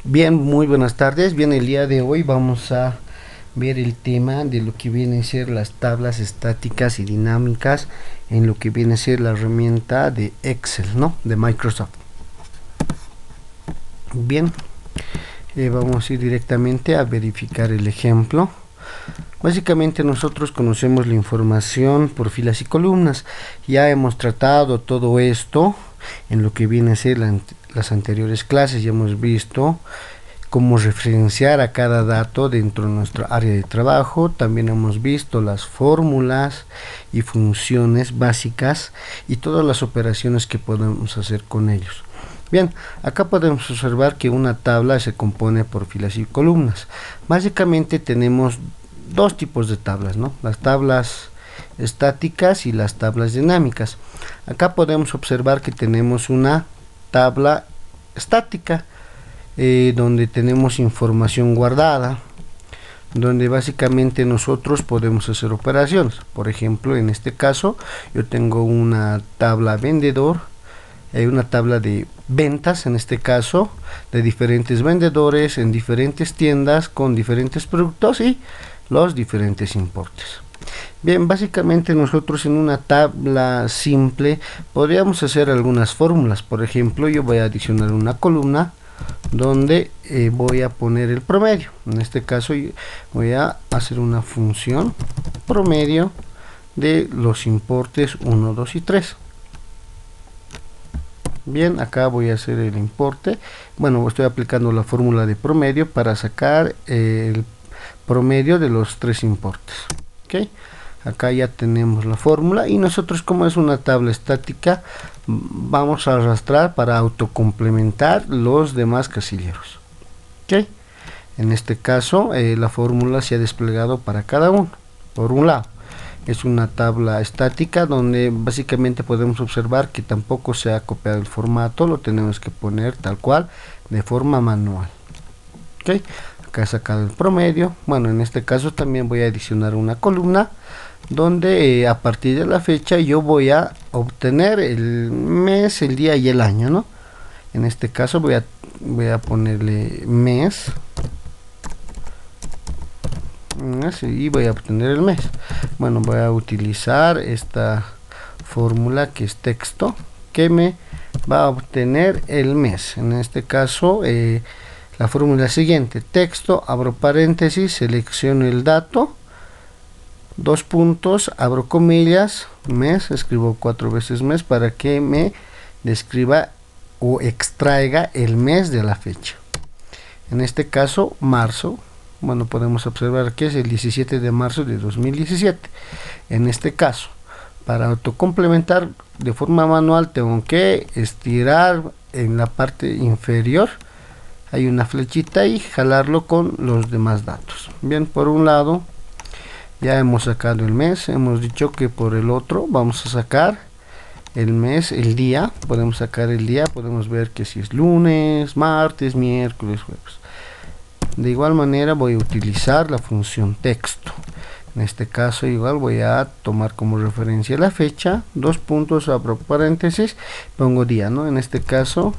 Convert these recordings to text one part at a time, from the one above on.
Bien, muy buenas tardes. Bien, el día de hoy vamos a ver el tema de lo que vienen a ser las tablas estáticas y dinámicas en lo que viene a ser la herramienta de Excel, ¿no? De Microsoft. Bien, vamos a ir directamente a verificar el ejemplo. Básicamente nosotros conocemos la información por filas y columnas. Ya hemos tratado todo esto en lo que viene a ser las anteriores clases. Ya hemos visto cómo referenciar a cada dato dentro de nuestra área de trabajo. También hemos visto las fórmulas y funciones básicas y todas las operaciones que podemos hacer con ellos. Bien, acá podemos observar que una tabla se compone por filas y columnas. Básicamente tenemos dos tipos de tablas, ¿no? Las tablas estáticas y las tablas dinámicas. Acá podemos observar que tenemos una tabla estática, donde tenemos información guardada, donde básicamente nosotros podemos hacer operaciones. Por ejemplo, en este caso yo tengo una tabla vendedor, una tabla de ventas, en este caso de diferentes vendedores en diferentes tiendas con diferentes productos y los diferentes importes. Bien, básicamente nosotros en una tabla simple podríamos hacer algunas fórmulas. Por ejemplo, yo voy a adicionar una columna donde voy a poner el promedio. En este caso voy a hacer una función promedio de los importes 1, 2 y 3. Bien, acá voy a hacer el importe. Bueno, estoy aplicando la fórmula de promedio para sacar el promedio de los tres importes. ¿Ok? Acá ya tenemos la fórmula y nosotros, como es una tabla estática, vamos a arrastrar para autocomplementar los demás casilleros. ¿Ok? En este caso la fórmula se ha desplegado para cada uno. Por un lado es una tabla estática donde básicamente podemos observar que tampoco se ha copiado el formato, lo tenemos que poner tal cual de forma manual. ¿Ok? Acá he sacado el promedio. Bueno, en este caso también voy a adicionar una columna donde a partir de la fecha yo voy a obtener el mes, el día y el año, ¿no? En este caso voy a ponerle mes y voy a obtener el mes. Bueno, voy a utilizar esta fórmula que es texto, que me va a obtener el mes. En este caso la fórmula siguiente: texto, abro paréntesis, selecciono el dato, dos puntos, abro comillas, mes, escribo 4 veces mes para que me describa o extraiga el mes de la fecha. En este caso, marzo. Bueno, podemos observar que es el 17 de marzo de 2017. En este caso, para autocomplementar de forma manual, tengo que estirar en la parte inferior. Hay una flechita y jalarlo con los demás datos. Bien, por un lado ya hemos sacado el mes. Hemos dicho que por el otro vamos a sacar el mes, el día. Podemos sacar el día, podemos ver que si es lunes, martes, miércoles, jueves. De igual manera voy a utilizar la función texto. En este caso igual voy a tomar como referencia la fecha, dos puntos, abro paréntesis, pongo día, ¿no? En este caso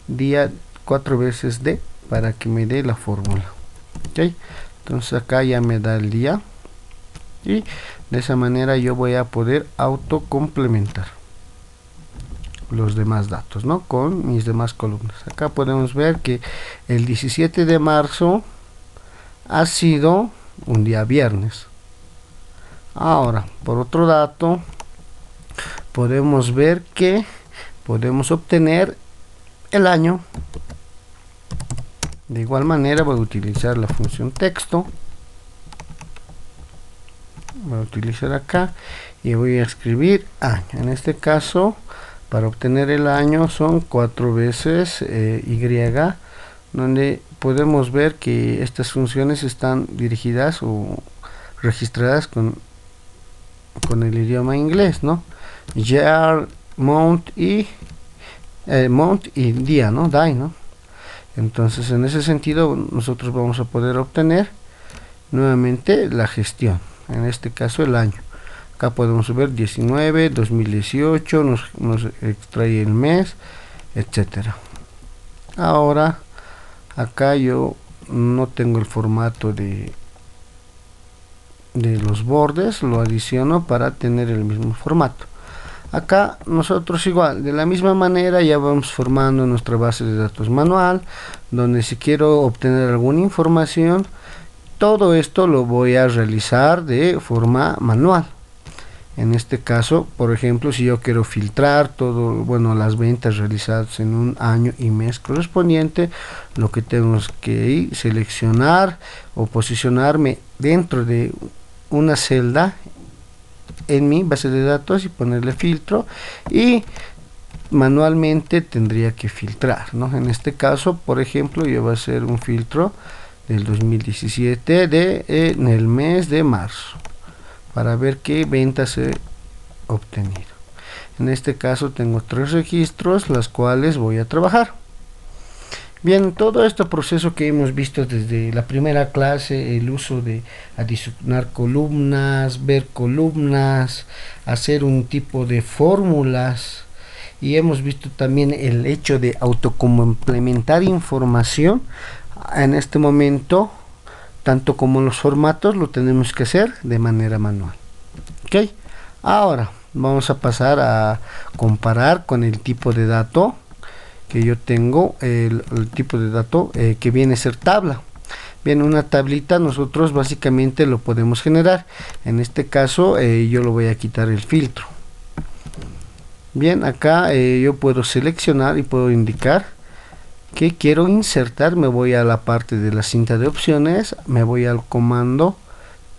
día 4 veces d para que me dé la fórmula. ¿Ok? Entonces acá ya me da el día y de esa manera yo voy a poder autocomplementar los demás datos, ¿no? Con mis demás columnas. Acá podemos ver que el 17 de marzo ha sido un día viernes. Ahora, por otro dato, podemos ver que podemos obtener el año. De igual manera voy a utilizar la función texto. Voy a utilizar acá y voy a escribir año. En este caso, para obtener el año son 4 veces y, donde podemos ver que estas funciones están dirigidas o registradas con el idioma inglés, ¿no? Year, month y día, ¿no? Day, ¿no? Entonces, en ese sentido, nosotros vamos a poder obtener nuevamente la gestión, en este caso el año. Acá podemos ver 19, 2018, nos extrae el mes, etcétera. Ahora acá yo no tengo el formato de los bordes, lo adiciono para tener el mismo formato. Acá nosotros igual, de la misma manera ya vamos formando nuestra base de datos manual, donde si quiero obtener alguna información, todo esto lo voy a realizar de forma manual. En este caso, por ejemplo, si yo quiero filtrar todo, bueno, las ventas realizadas en un año y mes correspondiente, lo que tengo que seleccionar o posicionarme dentro de una celda en mi base de datos y ponerle filtro, y manualmente tendría que filtrar, ¿no? En este caso, por ejemplo, yo voy a hacer un filtro del 2017 en el mes de marzo para ver qué ventas he obtenido. En este caso tengo 3 registros las cuales voy a trabajar. Bien, todo este proceso que hemos visto desde la primera clase, el uso de adicionar columnas, ver columnas, hacer un tipo de fórmulas, y hemos visto también el hecho de autocomplementar información. En este momento, tanto como los formatos, lo tenemos que hacer de manera manual. Ok, ahora vamos a pasar a comparar con el tipo de dato que yo tengo, el tipo de dato que viene a ser tabla. Bien, una tablita nosotros básicamente lo podemos generar. En este caso yo lo voy a quitar el filtro. Bien, acá yo puedo seleccionar y puedo indicar que quiero insertar. Me voy a la parte de la cinta de opciones, me voy al comando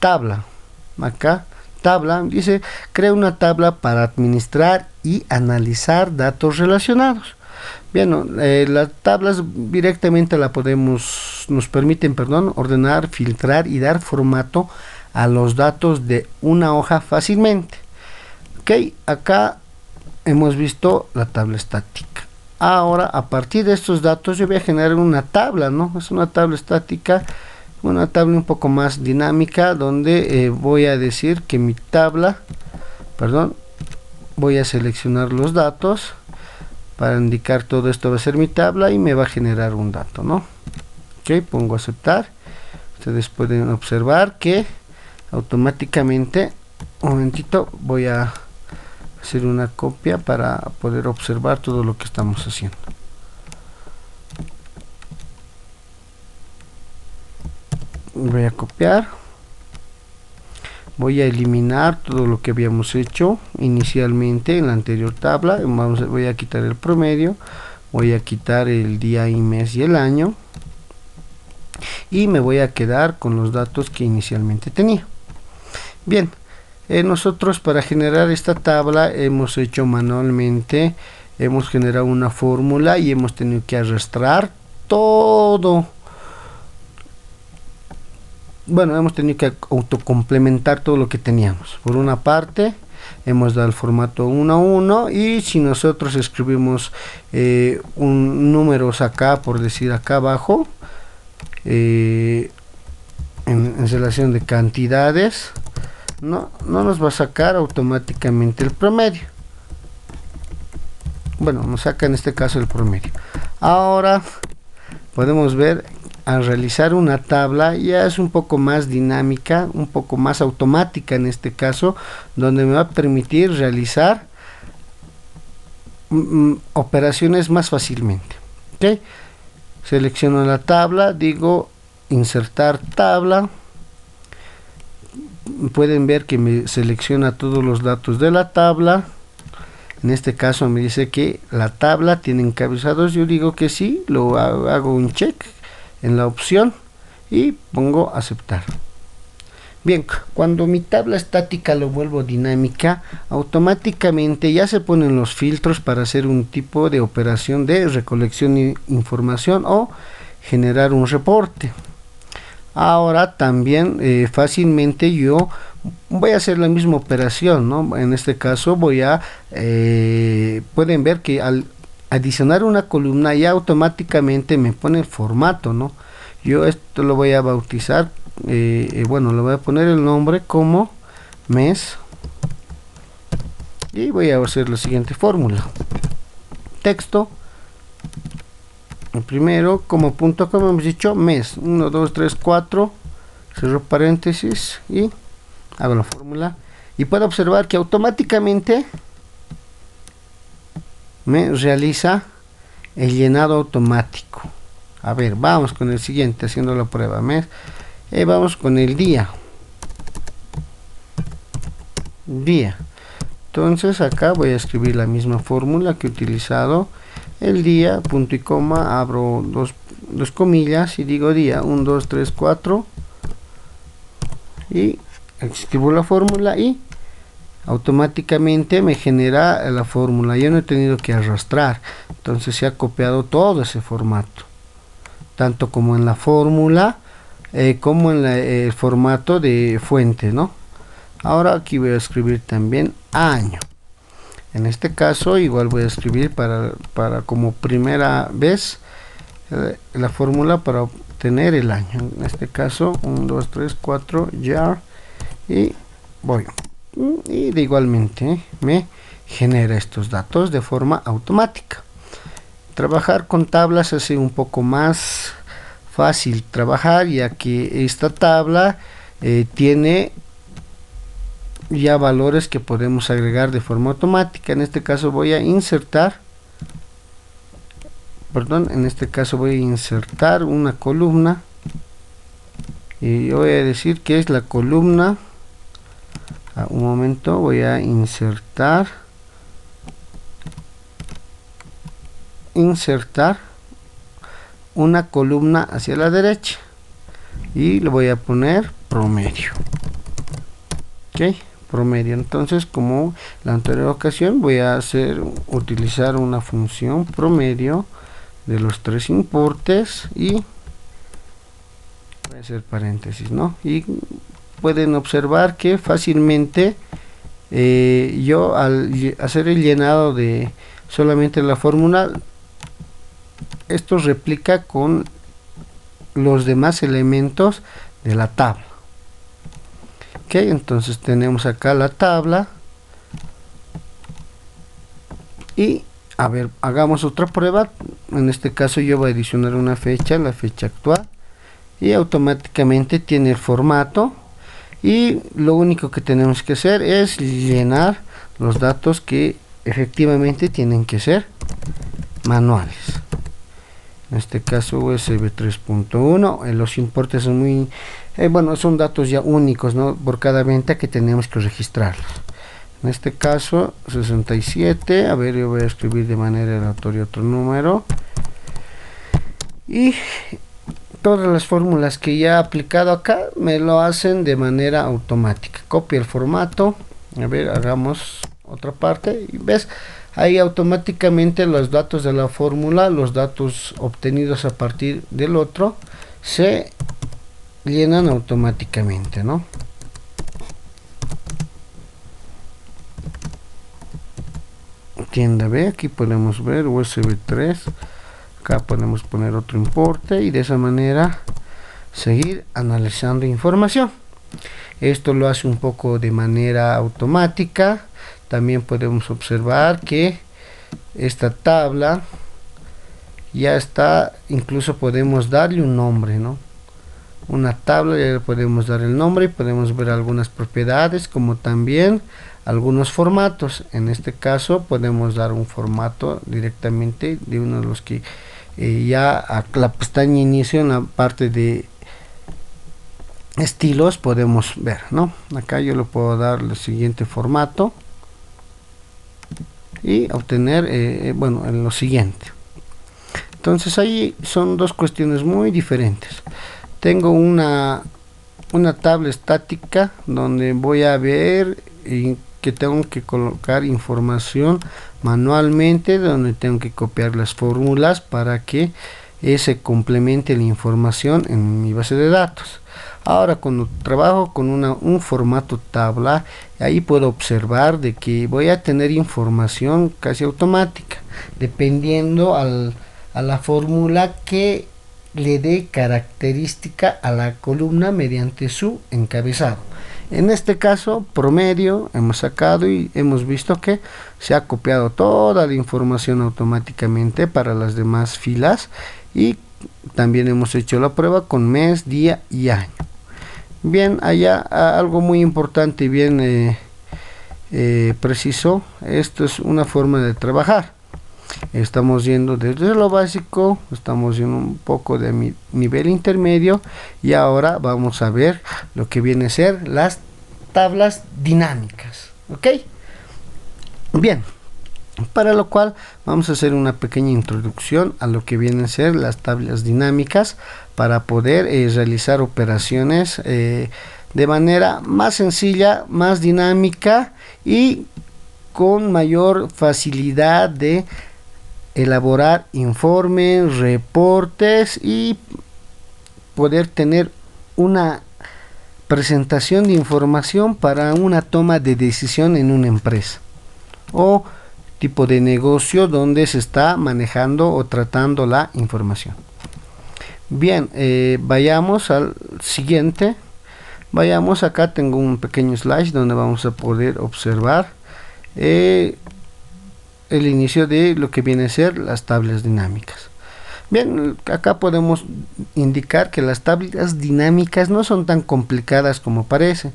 tabla. Acá tabla dice crea una tabla para administrar y analizar datos relacionados. Bien, las tablas directamente nos permiten, ordenar, filtrar y dar formato a los datos de una hoja fácilmente. Ok, acá hemos visto la tabla estática. Ahora, a partir de estos datos, yo voy a generar una tabla, ¿no? Es una tabla estática, una tabla un poco más dinámica, donde voy a decir que mi tabla, voy a seleccionar los datos para indicar todo esto va a ser mi tabla y me va a generar un dato, ¿no? Ok, pongo aceptar. Ustedes pueden observar que automáticamente, un momentito, voy a hacer una copia para poder observar todo lo que estamos haciendo. Voy a copiar, voy a eliminar todo lo que habíamos hecho inicialmente en la anterior tabla. Voy a quitar el promedio, voy a quitar el día y mes y el año, y me voy a quedar con los datos que inicialmente tenía. Bien, nosotros para generar esta tabla hemos hecho manualmente, hemos generado una fórmula y hemos tenido que arrastrar todo. Bueno, hemos tenido que autocomplementar todo lo que teníamos. Por una parte, hemos dado el formato 1 a 1, y si nosotros escribimos números acá, por decir acá abajo, en relación de cantidades, no nos va a sacar automáticamente el promedio. Bueno, nos saca en este caso el promedio. Ahora podemos ver, al realizar una tabla ya es un poco más dinámica, un poco más automática en este caso, donde me va a permitir realizar operaciones más fácilmente. ¿Okay? Selecciono la tabla, digo insertar tabla. Pueden ver que me selecciona todos los datos de la tabla. En este caso me dice que la tabla tiene encabezados. Yo digo que sí, lo hago un check en la opción y pongo aceptar. Bien, cuando mi tabla estática lo vuelvo dinámica, automáticamente ya se ponen los filtros para hacer un tipo de operación de recolección de información o generar un reporte. Ahora también fácilmente yo voy a hacer la misma operación, ¿no? En este caso voy a pueden ver que al adicionar una columna ya automáticamente me pone el formato, ¿no? Yo esto lo voy a bautizar, bueno, le voy a poner el nombre como mes, y voy a hacer la siguiente fórmula: texto el primero como punto, como hemos dicho, mes 1 2 3 4, cierro paréntesis y hago la fórmula, y puedo observar que automáticamente me realiza el llenado automático. A ver, vamos con el siguiente, haciendo la prueba mes, vamos con el día. Entonces acá voy a escribir la misma fórmula que he utilizado, el día, punto y coma, abro dos comillas y digo día 1 2 3 4 y escribo la fórmula y automáticamente me genera la fórmula. Yo no he tenido que arrastrar, entonces se ha copiado todo ese formato, tanto como en la fórmula como en el formato de fuente, ¿no? Ahora aquí voy a escribir también año. En este caso igual voy a escribir para como primera vez la fórmula para obtener el año. En este caso 1 2 3 4 ya, y voy, y de igualmente me genera estos datos de forma automática. Trabajar con tablas hace un poco más fácil trabajar, ya que esta tabla tiene ya valores que podemos agregar de forma automática. En este caso voy a insertar, una columna, y voy a decir que es la columna, un momento, voy a insertar una columna hacia la derecha y le voy a poner promedio. Ok, promedio. Entonces, como la anterior ocasión, voy a utilizar una función promedio de los tres importes y voy a hacer paréntesis, ¿no? Y pueden observar que fácilmente yo al hacer el llenado de solamente la fórmula, esto replica con los demás elementos de la tabla. Ok, entonces tenemos acá la tabla y a ver, hagamos otra prueba. En este caso yo voy a adicionar una fecha, la fecha actual, y automáticamente tiene el formato, y lo único que tenemos que hacer es llenar los datos que efectivamente tienen que ser manuales. En este caso USB 3.1, los importes son muy bueno, son datos ya únicos, ¿no? Por cada venta que tenemos que registrarlos. En este caso 67, a ver, yo voy a escribir de manera aleatoria otro número, y todas las fórmulas que ya he aplicado acá me lo hacen de manera automática. Copio el formato, a ver, hagamos otra parte y ves, ahí automáticamente los datos de la fórmula, los datos obtenidos a partir del otro, se llenan automáticamente, ¿no? Tienda B, aquí podemos ver USB 3, acá podemos poner otro importe y de esa manera seguir analizando información. Esto lo hace un poco de manera automática. También podemos observar que esta tabla ya está, incluso podemos darle un nombre, ¿no? Una tabla, ya le podemos dar el nombre y podemos ver algunas propiedades, como también algunos formatos. En este caso podemos dar un formato directamente de uno de los que ya a la pestaña inicio, en la parte de estilos, podemos ver, ¿no? Acá yo le puedo dar el siguiente formato y obtener bueno, en lo siguiente. Entonces ahí son dos cuestiones muy diferentes. Tengo una tabla estática donde voy a ver que tengo que colocar información manualmente, donde tengo que copiar las fórmulas para que se complemente la información en mi base de datos. Ahora, cuando trabajo con un formato tabla, ahí puedo observar de que voy a tener información casi automática, dependiendo a la fórmula que le dé característica a la columna mediante su encabezado. En este caso, promedio, hemos sacado y hemos visto que se ha copiado toda la información automáticamente para las demás filas, y también hemos hecho la prueba con mes, día y año. Bien, allá algo muy importante y bien preciso, esto es una forma de trabajar. Estamos yendo desde lo básico, estamos yendo un poco de mi nivel intermedio, y ahora vamos a ver lo que viene a ser las tablas dinámicas. ¿Ok? Bien, para lo cual vamos a hacer una pequeña introducción a lo que vienen a ser las tablas dinámicas para poder realizar operaciones de manera más sencilla, más dinámica y con mayor facilidad de elaborar informes, reportes y poder tener una presentación de información para una toma de decisión en una empresa o tipo de negocio donde se está manejando o tratando la información. Bien, vayamos al siguiente. Vayamos acá, tengo un pequeño slide donde vamos a poder observar el inicio de lo que viene a ser las tablas dinámicas. Bien, acá podemos indicar que las tablas dinámicas no son tan complicadas como parece.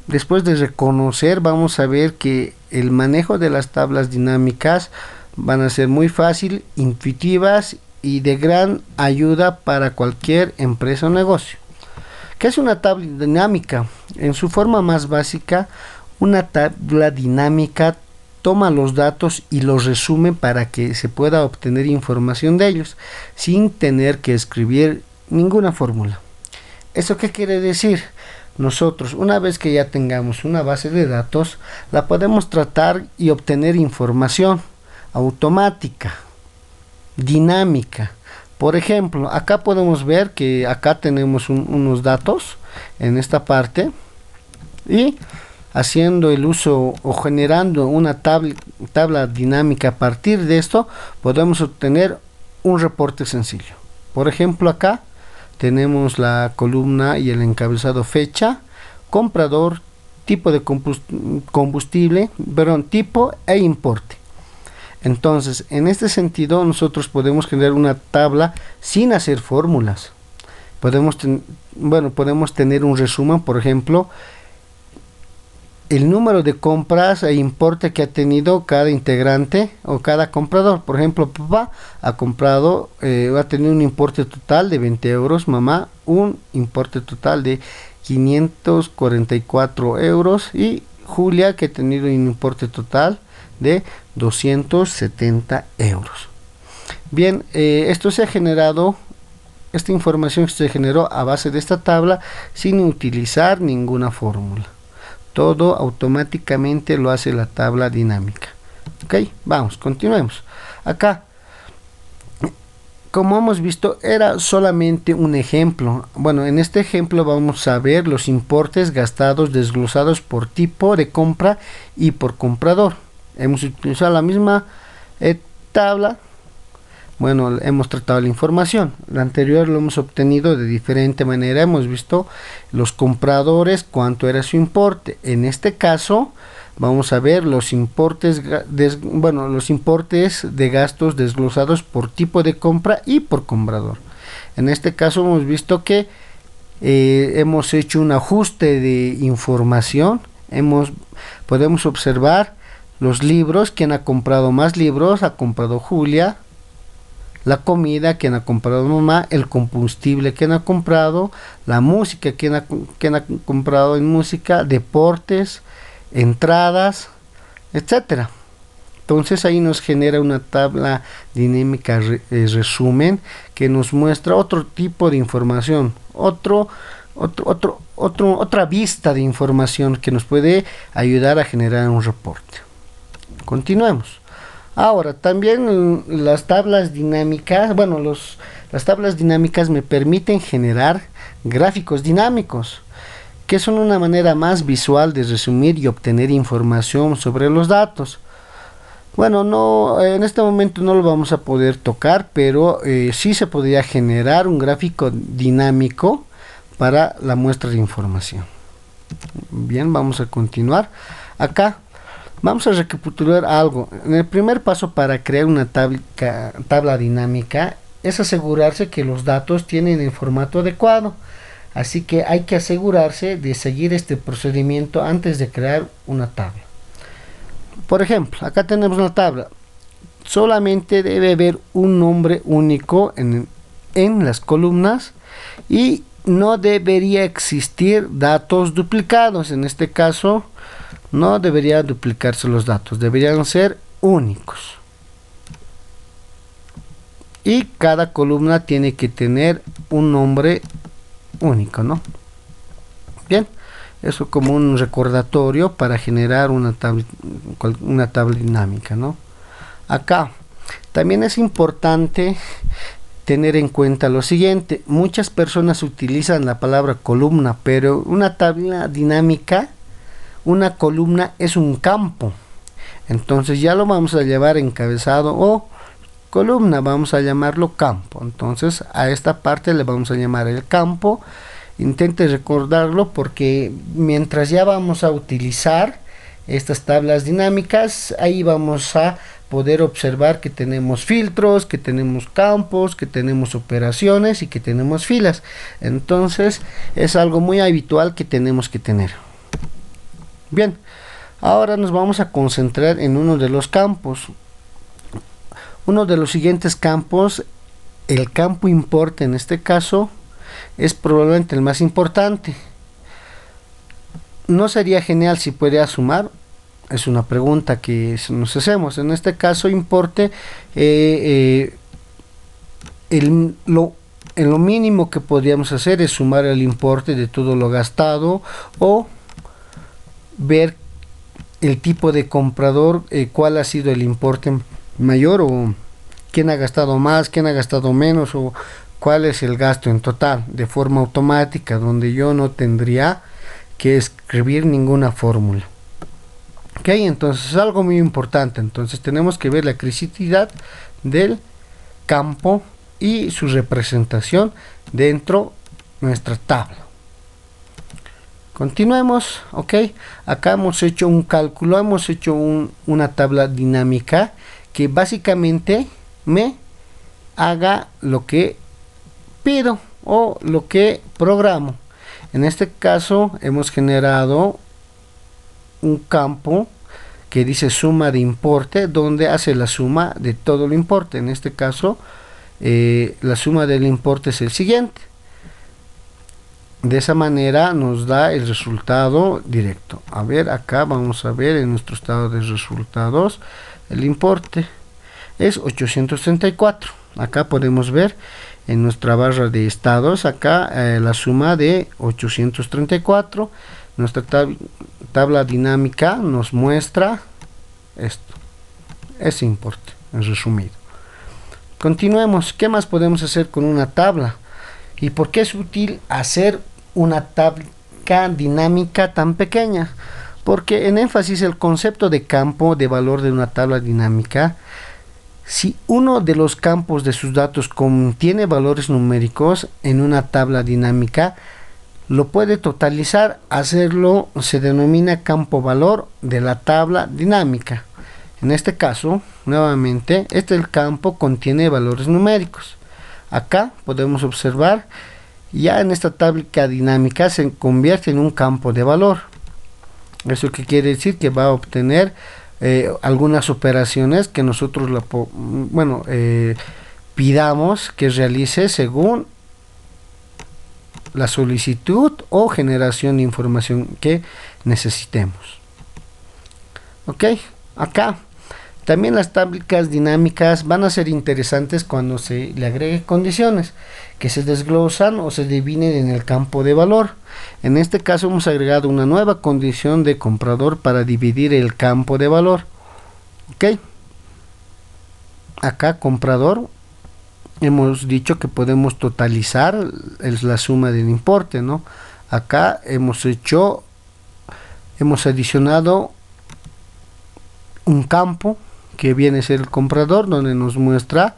Después de reconocer, vamos a ver que el manejo de las tablas dinámicas van a ser muy fácil, intuitivas y de gran ayuda para cualquier empresa o negocio. ¿Qué es una tabla dinámica? En su forma más básica, una tabla dinámica toma los datos y los resume para que se pueda obtener información de ellos sin tener que escribir ninguna fórmula. ¿Eso qué quiere decir? Nosotros, una vez que ya tengamos una base de datos, la podemos tratar y obtener información automática, dinámica. Por ejemplo, acá podemos ver que acá tenemos unos datos en esta parte, y haciendo el uso o generando una tabla dinámica a partir de esto, podemos obtener un reporte sencillo. Por ejemplo, acá tenemos la columna y el encabezado: fecha, comprador, tipo de combustible, tipo e importe. Entonces, en este sentido, nosotros podemos generar una tabla sin hacer fórmulas. Podemos tener un resumen, por ejemplo, el número de compras e importe que ha tenido cada integrante o cada comprador. Por ejemplo, papá ha comprado, ha tenido un importe total de 20 euros, mamá un importe total de 544 euros y Julia, que ha tenido un importe total de 270 euros. Bien, esto se ha generado, esta información se generó a base de esta tabla sin utilizar ninguna fórmula. Todo automáticamente lo hace la tabla dinámica. Ok, vamos, continuemos. Acá, como hemos visto, era solamente un ejemplo. Bueno, en este ejemplo vamos a ver los importes gastados desglosados por tipo de compra y por comprador. Hemos utilizado la misma tabla. Bueno, hemos tratado la información. La anterior lo hemos obtenido de diferente manera. Hemos visto los compradores, cuánto era su importe. En este caso, vamos a ver los importes, los importes de gastos desglosados por tipo de compra y por comprador. En este caso, hemos visto que hemos hecho un ajuste de información. Podemos observar los libros, quien ha comprado más libros, ha comprado Julia. La comida, quien ha comprado mamá. El combustible, quien ha comprado. La música, quien ha comprado en música. Deportes, entradas, etcétera. Entonces ahí nos genera una tabla dinámica resumen que nos muestra otro tipo de información, otra vista de información que nos puede ayudar a generar un reporte. Continuemos. Ahora, también las tablas dinámicas, las tablas dinámicas me permiten generar gráficos dinámicos, que son una manera más visual de resumir y obtener información sobre los datos. Bueno, en este momento no lo vamos a poder tocar, pero sí se podría generar un gráfico dinámico para la muestra de información. Bien, vamos a continuar. Acá vamos a recapitular algo. En el primer paso para crear una tabla dinámica es asegurarse que los datos tienen el formato adecuado. Así que hay que asegurarse de seguir este procedimiento antes de crear una tabla. Por ejemplo, acá tenemos una tabla. Solamente debe haber un nombre único en las columnas y no debería existir datos duplicados. En este caso, no deberían duplicarse los datos, deberían ser únicos. Y cada columna tiene que tener un nombre único, ¿no? Bien, eso como un recordatorio para generar una tabla dinámica, ¿no? Acá también es importante tener en cuenta lo siguiente: muchas personas utilizan la palabra columna, pero una tabla dinámica, una columna es un campo. Entonces ya lo vamos a llevar encabezado o columna, vamos a llamarlo campo. Entonces a esta parte le vamos a llamar el campo. Intente recordarlo porque mientras ya vamos a utilizar estas tablas dinámicas, ahí vamos a poder observar que tenemos filtros, que tenemos campos, que tenemos operaciones y que tenemos filas. Entonces es algo muy habitual que tenemos que tener. Bien, ahora nos vamos a concentrar en uno de los campos. Uno de los siguientes campos, el campo importe, en este caso es probablemente el más importante. ¿No sería genial si pudiera sumar? Es una pregunta que nos hacemos. En este caso, importe, lo mínimo que podríamos hacer es sumar el importe de todo lo gastado o ver el tipo de comprador, cuál ha sido el importe mayor o quién ha gastado más, quién ha gastado menos o cuál es el gasto en total, de forma automática, donde yo no tendría que escribir ninguna fórmula. Ok, entonces es algo muy importante. Entonces tenemos que ver la criticidad del campo y su representación dentro de nuestra tabla. Continuemos. Ok, acá hemos hecho un cálculo, hemos hecho una tabla dinámica que básicamente me haga lo que pido o lo que programo. En este caso hemos generado un campo que dice suma de importe, donde hace la suma de todo el importe. En este caso la suma del importe es el siguiente. De esa manera nos da el resultado directo. A ver, acá vamos a ver en nuestro estado de resultados el importe es 834. Acá podemos ver en nuestra barra de estados, acá la suma de 834. Nuestra tabla dinámica nos muestra esto, ese importe en resumido. Continuemos. ¿Qué más podemos hacer con una tabla? ¿Y por qué es útil hacer una tabla dinámica tan pequeña? Porque en énfasis el concepto de campo de valor de una tabla dinámica, si uno de los campos de sus datos contiene valores numéricos en una tabla dinámica, lo puede totalizar. Hacerlo se denomina campo valor de la tabla dinámica. En este caso, nuevamente, el campo contiene valores numéricos. Acá podemos observar, ya en esta tabla dinámica se convierte en un campo de valor. Eso que quiere decir que va a obtener algunas operaciones que nosotros pidamos que realice según la solicitud o generación de información que necesitemos. Ok, acá también las tablas dinámicas van a ser interesantes cuando se le agregue condiciones que se desglosan o se dividen en el campo de valor. En este caso hemos agregado una nueva condición de comprador para dividir el campo de valor. Ok, acá comprador, hemos dicho que podemos totalizar la suma del importe, ¿no? Acá hemos adicionado un campo que viene a ser el comprador, donde nos muestra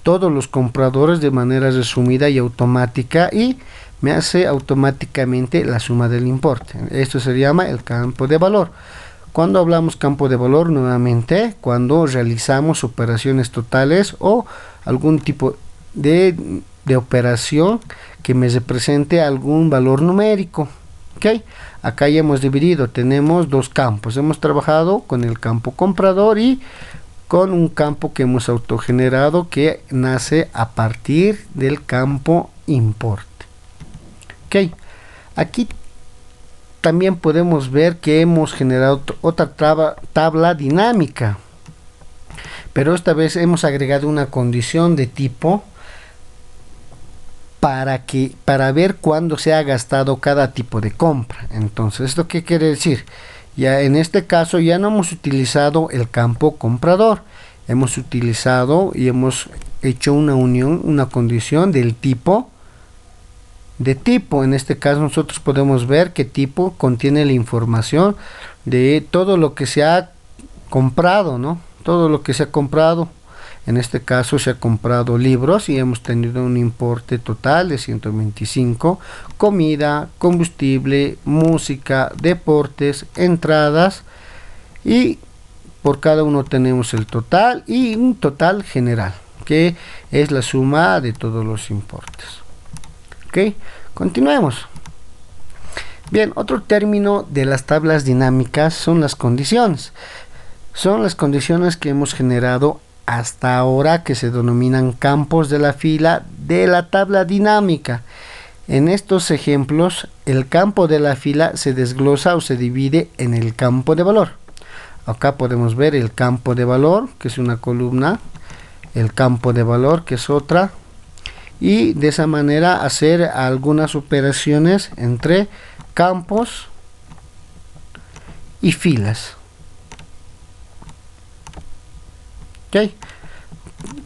todos los compradores de manera resumida y automática, y me hace automáticamente la suma del importe. Esto se llama el campo de valor. Cuando hablamos campo de valor, nuevamente, cuando realizamos operaciones totales o algún tipo de operación que me represente algún valor numérico. ¿Ok? Acá ya hemos dividido, tenemos dos campos. Hemos trabajado con el campo comprador y con un campo que hemos autogenerado que nace a partir del campo importe. ¿Ok? Aquí también podemos ver que hemos generado otra tabla dinámica, pero esta vez hemos agregado una condición de tipo para ver cuándo se ha gastado cada tipo de compra. Entonces, ¿esto qué quiere decir? Ya en este caso ya no hemos utilizado el campo comprador, hemos utilizado y hemos hecho una unión, una condición del tipo de tipo. En este caso nosotros podemos ver que tipo contiene la información de todo lo que se ha comprado, ¿no? Todo lo que se ha comprado. En este caso se ha comprado libros y hemos tenido un importe total de 125, comida, combustible, música, deportes, entradas, y por cada uno tenemos el total y un total general, que es la suma de todos los importes. Ok, continuemos. Bien, otro término de las tablas dinámicas son las condiciones. Son las condiciones que hemos generado hasta ahora, que se denominan campos de la fila de la tabla dinámica. En estos ejemplos, el campo de la fila se desglosa o se divide en el campo de valor. Acá podemos ver el campo de valor, que es una columna, el campo de valor, que es otra, y de esa manera hacer algunas operaciones entre campos y filas. ¿Ok?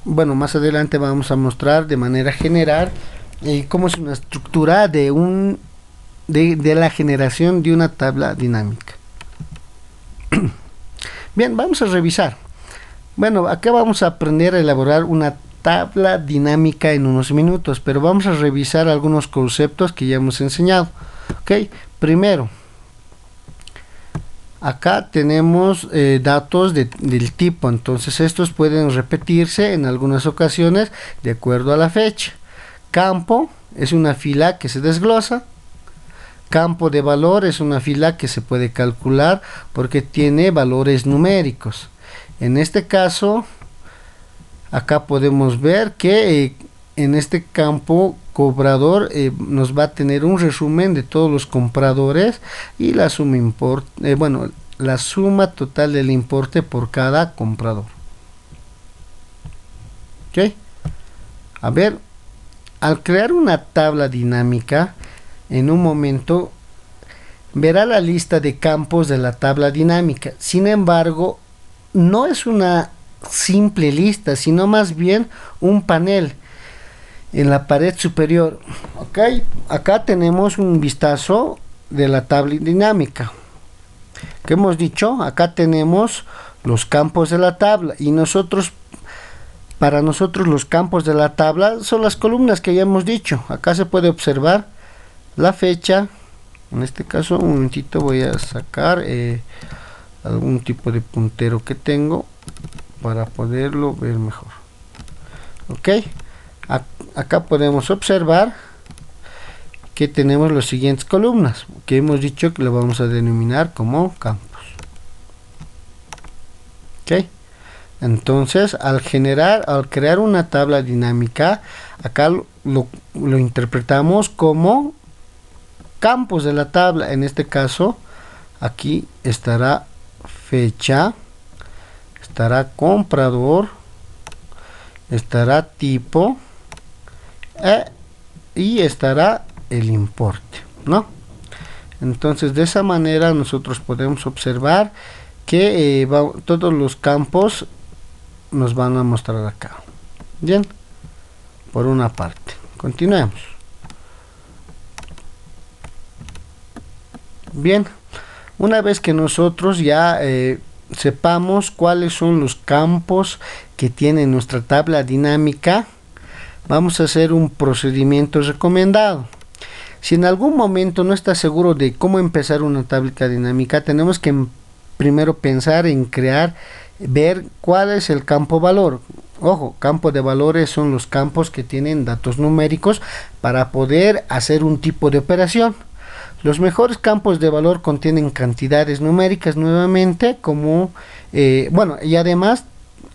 Bueno, más adelante vamos a mostrar de manera general cómo es una estructura de la generación de una tabla dinámica. Bien, vamos a revisar. Bueno, acá vamos a aprender a elaborar una tabla dinámica en unos minutos, pero vamos a revisar algunos conceptos que ya hemos enseñado. Ok, primero, acá tenemos datos del tipo, entonces estos pueden repetirse en algunas ocasiones de acuerdo a la fecha. Campo es una fila que se desglosa. Campo de valor es una fila que se puede calcular porque tiene valores numéricos. En este caso, acá podemos ver que en este campo cobrador nos va a tener un resumen de todos los compradores y la suma la suma total del importe por cada comprador. ¿Ok? A ver, al crear una tabla dinámica, en un momento verá la lista de campos de la tabla dinámica. Sin embargo, no es una simple lista, sino más bien un panel en la pared superior. Okay. Acá tenemos un vistazo de la tabla dinámica. ¿Qué hemos dicho? Acá tenemos los campos de la tabla y para nosotros los campos de la tabla son las columnas que ya hemos dicho. Acá se puede observar la fecha. En este caso, un momentito, voy a sacar algún tipo de puntero que tengo para poderlo ver mejor. Ok, acá podemos observar que tenemos las siguientes columnas que hemos dicho que lo vamos a denominar como campos. Ok, entonces al crear una tabla dinámica, acá lo interpretamos como campos de la tabla. En este caso, aquí estará fecha, estará comprador, estará tipo y estará el importe, ¿no? Entonces de esa manera nosotros podemos observar que todos los campos nos van a mostrar acá. Bien, por una parte. Continuemos. Bien, una vez que nosotros ya sepamos cuáles son los campos que tiene nuestra tabla dinámica, vamos a hacer un procedimiento recomendado. Si en algún momento no está seguro de cómo empezar una tabla dinámica, tenemos que primero pensar en crear, ver cuál es el campo valor. Ojo, campo de valores son los campos que tienen datos numéricos para poder hacer un tipo de operación. Los mejores campos de valor contienen cantidades numéricas nuevamente, como y además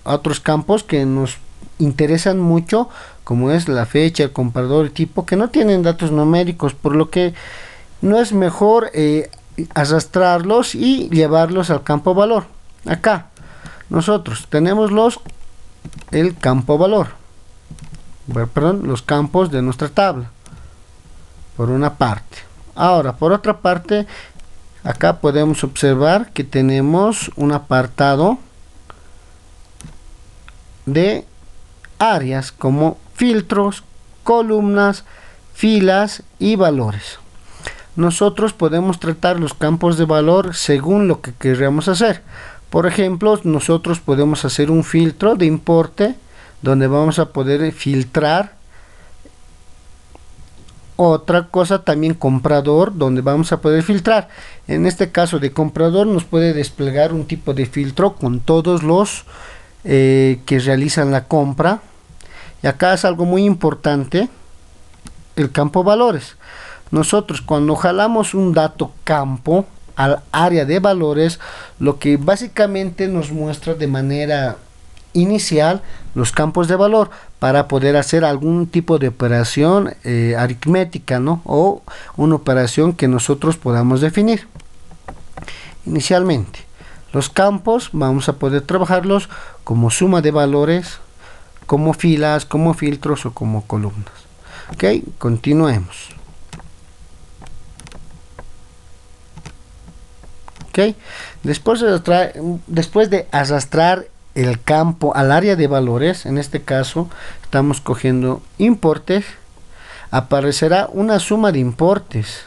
otros campos que nos interesan mucho, como es la fecha, el comprador, el tipo, que no tienen datos numéricos, por lo que no es mejor arrastrarlos y llevarlos al campo valor. Acá nosotros tenemos el campo valor, los campos de nuestra tabla, por una parte. Ahora, por otra parte, acá podemos observar que tenemos un apartado de áreas como filtros, columnas, filas y valores. Nosotros podemos tratar los campos de valor según lo que queramos hacer. Por ejemplo, nosotros podemos hacer un filtro de importe donde vamos a poder filtrar. Otra cosa también comprador, donde vamos a poder filtrar. En este caso de comprador nos puede desplegar un tipo de filtro con todos los que realizan la compra. Y acá es algo muy importante, el campo valores. Nosotros cuando jalamos un dato campo al área de valores, lo que básicamente nos muestra de manera inicial los campos de valor para poder hacer algún tipo de operación aritmética, ¿no? O una operación que nosotros podamos definir. Inicialmente, los campos vamos a poder trabajarlos como suma de valores, como filas, como filtros o como columnas. Ok, continuemos. Ok, después de arrastrar el campo al área de valores, en este caso estamos cogiendo importes, aparecerá una suma de importes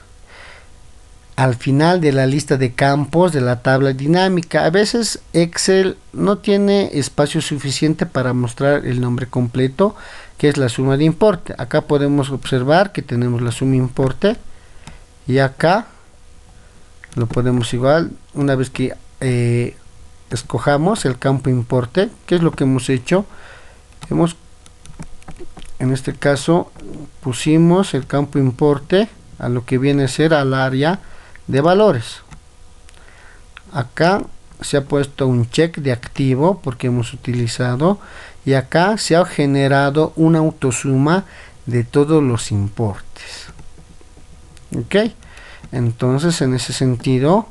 al final de la lista de campos de la tabla dinámica. A veces Excel no tiene espacio suficiente para mostrar el nombre completo, que es la suma de importe. Acá podemos observar que tenemos la suma importe y acá lo podemos igual, una vez que escojamos el campo importe, que es lo que hemos hecho, en este caso pusimos el campo importe a lo que viene a ser al área de valores. Acá se ha puesto un check de activo porque hemos utilizado, y acá se ha generado una autosuma de todos los importes. Ok, entonces en ese sentido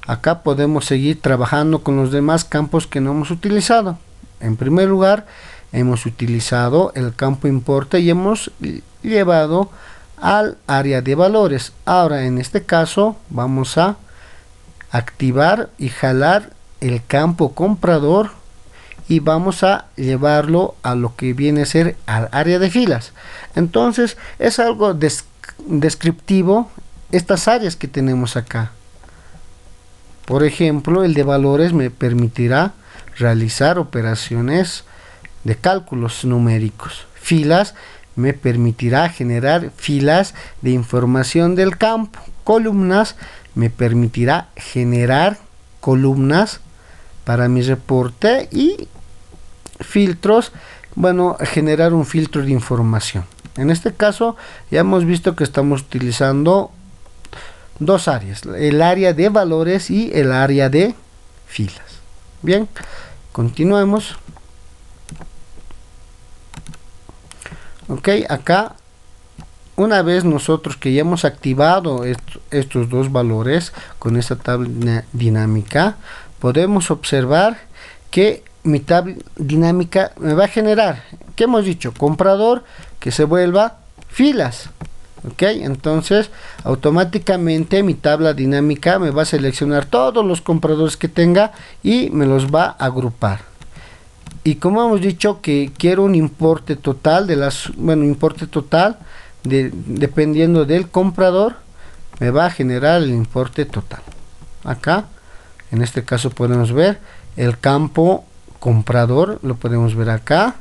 acá podemos seguir trabajando con los demás campos que no hemos utilizado. En primer lugar, hemos utilizado el campo importe y hemos llevado al área de valores. Ahora en este caso vamos a activar y jalar el campo comprador y vamos a llevarlo a lo que viene a ser al área de filas. Entonces es algo descriptivo estas áreas que tenemos acá. Por ejemplo, el de valores me permitirá realizar operaciones de cálculos numéricos. Filas me permitirá generar filas de información del campo. Columnas me permitirá generar columnas para mi reporte, y filtros, generar un filtro de información. En este caso ya hemos visto que estamos utilizando dos áreas, el área de valores y el área de filas. Bien, continuemos. Ok, acá una vez nosotros que ya hemos activado estos dos valores con esta tabla dinámica, podemos observar que mi tabla dinámica me va a generar, ¿qué hemos dicho? Comprador que se vuelva filas. Ok, entonces automáticamente mi tabla dinámica me va a seleccionar todos los compradores que tenga y me los va a agrupar. Y como hemos dicho que quiero un importe total dependiendo del comprador, me va a generar el importe total. Acá en este caso podemos ver el campo comprador, lo podemos ver acá.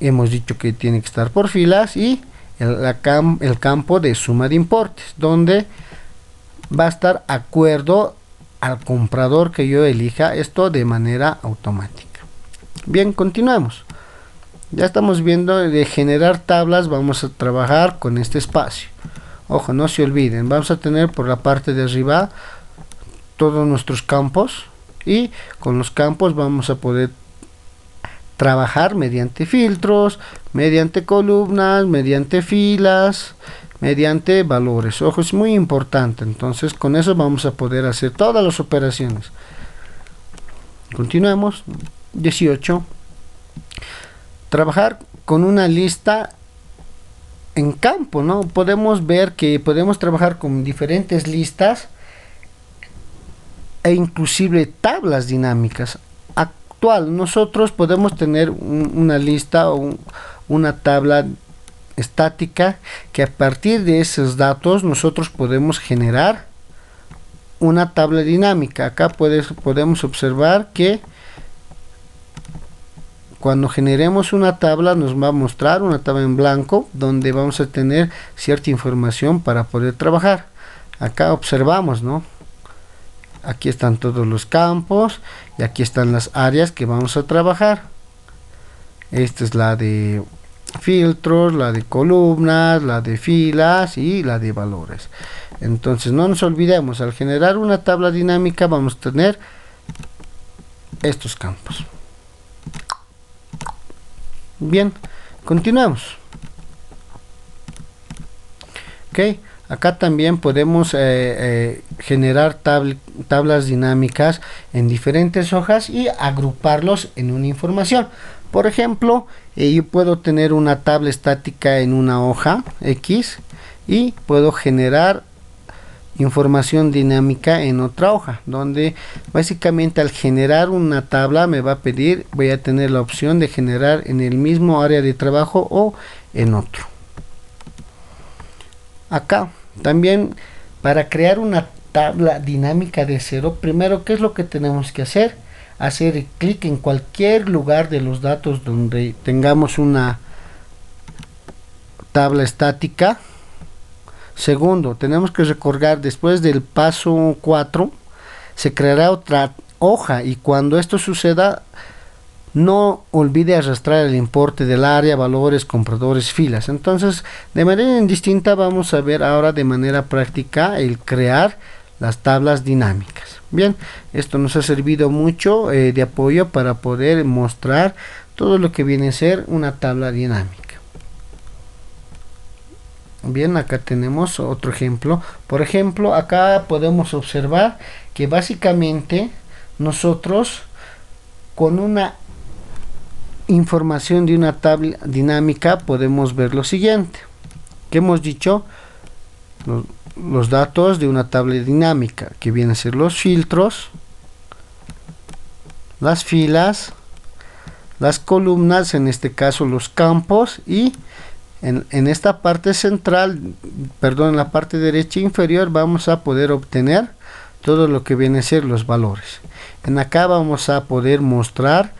Hemos dicho que tiene que estar por filas y el campo de suma de importes, donde va a estar acuerdo al comprador que yo elija esto de manera automática. Bien, continuemos. Ya estamos viendo de generar tablas. Vamos a trabajar con este espacio. Ojo, no se olviden, vamos a tener por la parte de arriba todos nuestros campos, y con los campos vamos a poder trabajar mediante filtros, mediante columnas, mediante filas, mediante valores. Ojo, es muy importante. Entonces con eso vamos a poder hacer todas las operaciones. Continuemos. 18. Trabajar con una lista en campo, ¿no? Podemos ver que podemos trabajar con diferentes listas e inclusive tablas dinámicas. Nosotros podemos tener una lista o una tabla estática, que a partir de esos datos nosotros podemos generar una tabla dinámica. Acá podemos observar que cuando generemos una tabla nos va a mostrar una tabla en blanco donde vamos a tener cierta información para poder trabajar. Acá observamos, ¿no? Aquí están todos los campos y aquí están las áreas que vamos a trabajar. Esta es la de filtros, la de columnas, la de filas y la de valores. Entonces no nos olvidemos, al generar una tabla dinámica vamos a tener estos campos. Bien, continuamos. Ok. Acá también podemos generar tablas dinámicas en diferentes hojas y agruparlos en una información. Por ejemplo, yo puedo tener una tabla estática en una hoja X y puedo generar información dinámica en otra hoja, donde básicamente al generar una tabla me va a pedir, voy a tener la opción de generar en el mismo área de trabajo o en otro. Acá también, para crear una tabla dinámica de cero, primero, ¿qué es lo que tenemos que hacer? Hacer clic en cualquier lugar de los datos donde tengamos una tabla estática. Segundo, tenemos que recordar, después del paso 4 se creará otra hoja, y cuando esto suceda no olvide arrastrar el importe del área, valores, compradores, filas. Entonces, de manera indistinta vamos a ver ahora de manera práctica el crear las tablas dinámicas. Bien, esto nos ha servido mucho de apoyo para poder mostrar todo lo que viene a ser una tabla dinámica. Bien, acá tenemos otro ejemplo. Por ejemplo, acá podemos observar que básicamente nosotros con una información de una tabla dinámica podemos ver lo siguiente, que hemos dicho: los datos de una tabla dinámica, que vienen a ser los filtros, las filas, las columnas, en este caso los campos, y en esta parte central, perdón, en la parte derecha inferior vamos a poder obtener todo lo que viene a ser los valores. En acá vamos a poder mostrar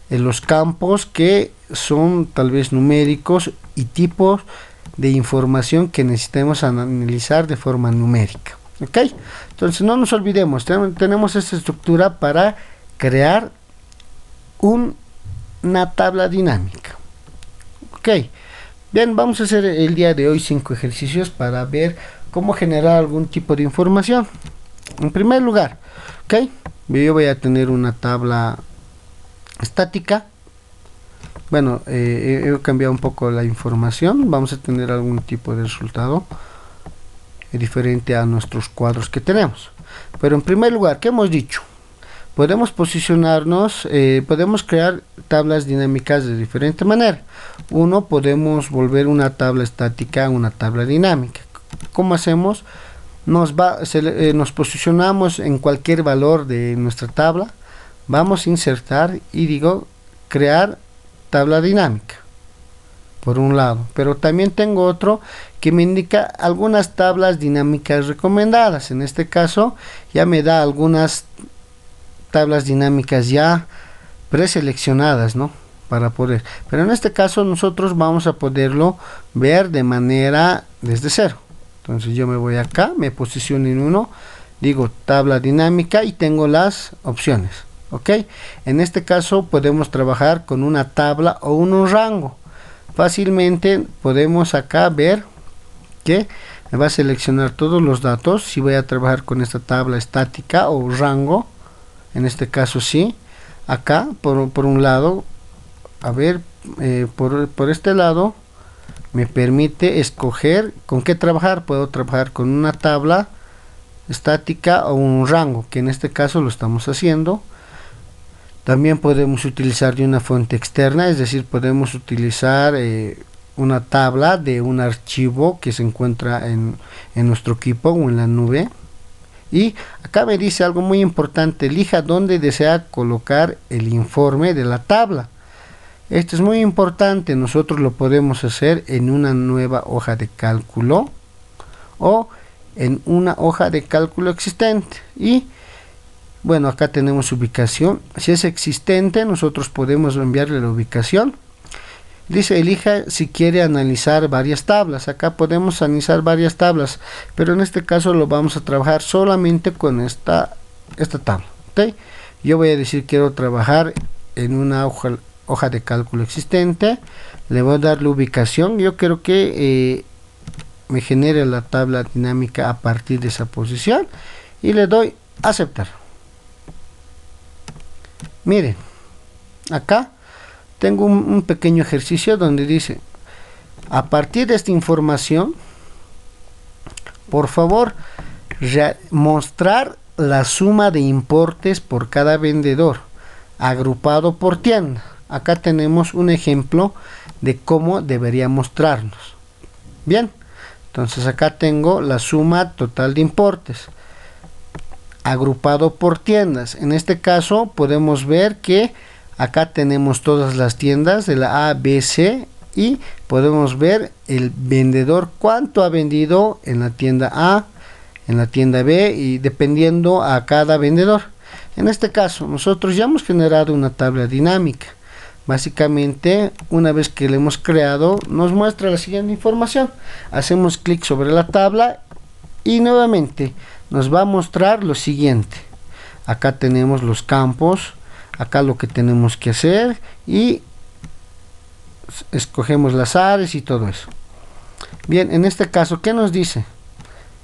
los campos que son tal vez numéricos y tipos de información que necesitemos analizar de forma numérica. Ok, entonces no nos olvidemos, tenemos esta estructura para crear una tabla dinámica. Ok, bien, vamos a hacer el día de hoy 5 ejercicios para ver cómo generar algún tipo de información. En primer lugar, ok, yo voy a tener una tabla estática. Bueno, he cambiado un poco la información. Vamos a tener algún tipo de resultado diferente a nuestros cuadros que tenemos. Pero en primer lugar, ¿qué hemos dicho? Podemos posicionarnos, podemos crear tablas dinámicas de diferente manera. Uno, podemos volver una tabla estática a una tabla dinámica. ¿Cómo hacemos? Nos posicionamos en cualquier valor de nuestra tabla. Vamos a insertar y digo crear tabla dinámica por un lado, pero también tengo otro que me indica algunas tablas dinámicas recomendadas. En este caso ya me da algunas tablas dinámicas ya preseleccionadas, ¿no? para poder, pero en este caso nosotros vamos a poderlo ver de manera desde cero. Entonces yo me voy acá, me posiciono en 1, digo tabla dinámica y tengo las opciones. Ok, en este caso podemos trabajar con una tabla o un rango. Fácilmente podemos acá ver que me va a seleccionar todos los datos. Si voy a trabajar con esta tabla estática o rango, en este caso sí, acá por un lado, a ver, por este lado me permite escoger con qué trabajar. Puedo trabajar con una tabla estática o un rango, que en este caso lo estamos haciendo. También podemos utilizar de una fuente externa, es decir, podemos utilizar una tabla de un archivo que se encuentra en nuestro equipo o en la nube. Y acá me dice algo muy importante: elija dónde desea colocar el informe de la tabla. Esto es muy importante. Nosotros lo podemos hacer en una nueva hoja de cálculo o en una hoja de cálculo existente. Y bueno, acá tenemos ubicación. Si es existente, nosotros podemos enviarle la ubicación. Dice elija si quiere analizar varias tablas. Acá podemos analizar varias tablas, pero en este caso lo vamos a trabajar solamente con esta tabla. ¿Okay? Yo voy a decir quiero trabajar en una hoja de cálculo existente. Le voy a dar la ubicación. Yo quiero que me genere la tabla dinámica a partir de esa posición y le doy aceptar. Miren, acá tengo un pequeño ejercicio donde dice: a partir de esta información, por favor, mostrar la suma de importes por cada vendedor, agrupado por tienda. Acá tenemos un ejemplo de cómo debería mostrarnos. Bien, entonces acá tengo la suma total de importes, agrupado por tiendas. En este caso podemos ver que acá tenemos todas las tiendas de la A, B, C, y podemos ver el vendedor cuánto ha vendido en la tienda A, en la tienda B, y dependiendo a cada vendedor. En este caso nosotros ya hemos generado una tabla dinámica. Básicamente, una vez que la hemos creado, nos muestra la siguiente información. Hacemos clic sobre la tabla y nuevamente nos va a mostrar lo siguiente. Acá tenemos los campos, acá lo que tenemos que hacer, y escogemos las áreas y todo eso. Bien, en este caso, ¿qué nos dice?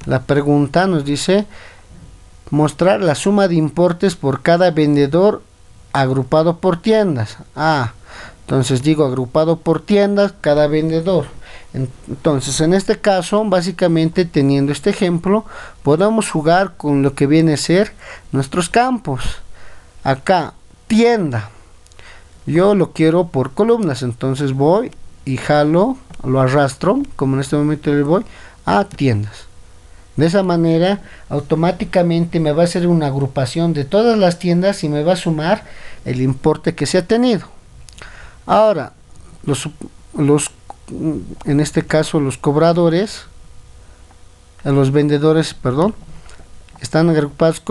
La pregunta nos dice mostrar la suma de importes por cada vendedor agrupado por tiendas. Entonces digo agrupado por tiendas, cada vendedor. Entonces en este caso, básicamente teniendo este ejemplo, podemos jugar con lo que viene a ser nuestros campos. Acá, tienda, yo lo quiero por columnas, entonces voy y jalo, lo arrastro, como en este momento le voy a tiendas. De esa manera automáticamente me va a hacer una agrupación de todas las tiendas y me va a sumar el importe que se ha tenido. Ahora, en este caso los cobradores, los vendedores, perdón, están agrupados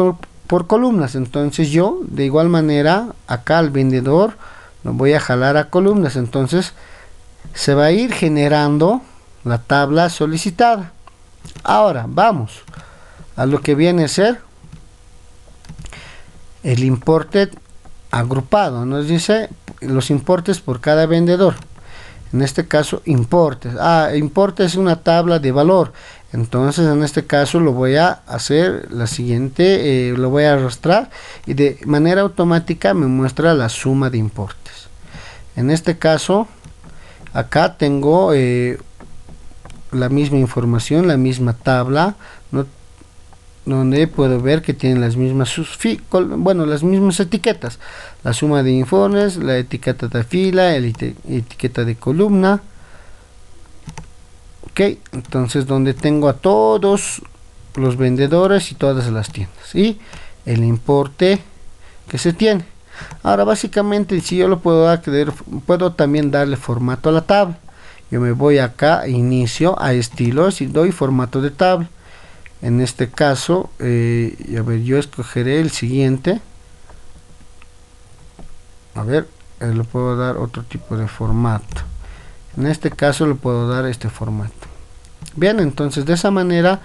por columnas. Entonces yo de igual manera acá al vendedor lo voy a jalar a columnas. Entonces se va a ir generando la tabla solicitada. Ahora vamos a lo que viene a ser el importe agrupado. Nos dice los importes por cada vendedor. En este caso importes. Importe es una tabla de valor. Entonces en este caso lo voy a hacer la siguiente, lo voy a arrastrar y de manera automática me muestra la suma de importes. En este caso acá tengo la misma información, la misma tabla, ¿no? Donde puedo ver que tienen las mismas las mismas etiquetas: la suma de informes, la etiqueta de fila, la etiqueta de columna. Ok, entonces donde tengo a todos los vendedores y todas las tiendas y el importe que se tiene. Ahora básicamente, si yo lo puedo acceder, puedo también darle formato a la tabla. Yo me voy acá a inicio, a estilos, y doy formato de tabla. En este caso, a ver, yo escogeré el siguiente. A ver, le puedo dar otro tipo de formato. En este caso le puedo dar este formato. Bien, entonces de esa manera,